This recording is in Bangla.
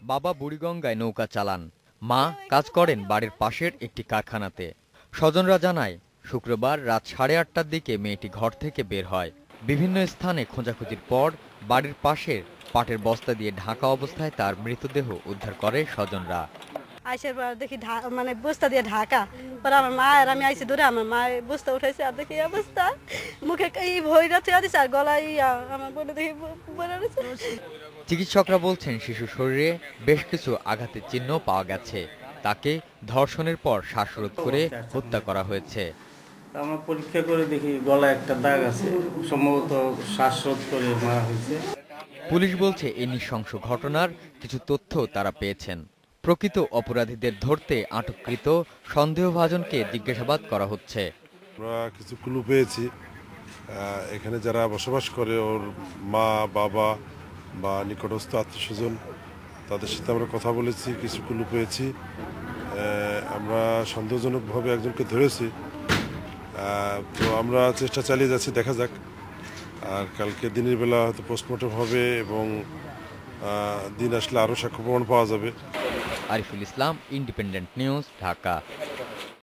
বাবা বুড়িগঙ্গায় নৌকা চালান, মা কাজ করেন বাড়ির পাশের একটি কারখানাতে। স্বজনরা জানায়, শুক্রবার রাত 8:30টার দিকে মেয়েটি ঘর থেকে বের হয়। বিভিন্ন স্থানে খোঁজাখুঁজির পর বাড়ির পাশের পাটের বস্তা দিয়ে ঢাকা অবস্থায় তার মৃতদেহ উদ্ধার করে স্বজনরা। আইসার পর দেখি মানে বস্তা দিয়ে ঢাকা, পরে আমার মা আর আমি আইসি ধরে আমার মা বস্তা উঠাইছে, আর দেখি অবস্থা মুখে এই ভইরা চেয়ে দিছে আর গলায় আমার বোনে দেখি পড়ে রয়েছে। চিকিৎসকরা বলছেন, শিশুর শরীরে বেশ কিছু আঘাতের চিহ্ন পাওয়া গেছে। তাকে ধর্ষণের পর শ্বাসরোধ করে হত্যা করা হয়েছে। আমরা পরীক্ষা করে দেখি গলায় একটা দাগ আছে, সম্ভবত শ্বাসরোধ করে মারা হয়েছে। পুলিশ বলছে, এই নৃশংস ঘটনার কিছু তথ্য তারা পেয়েছেন। প্রকৃত অপরাধীদের ধরতে আটককৃত সন্দেহভাজনকে জিজ্ঞাসাবাদ করা হচ্ছে। আমরা কিছু ক্লু পেয়েছি, এখানে যারা বসবাস করে ওর মা বাবা বা নিকটস্থ আত্মীয়স্বজন, তাদের সাথে আমরা কথা বলেছি, কিছু ক্লু পেয়েছি। আমরা সন্দেহজনকভাবে একজনকে ধরেছি, তো আমরা চেষ্টা চালিয়ে যাচ্ছি, দেখা যাক। আর কালকে দিনের বেলা হয়তো পোস্টমর্টম হবে এবং দিন আসলে আরও সাক্ষ্য প্রমাণ পাওয়া যাবে। Ariful Islam, independent news, Dhaka.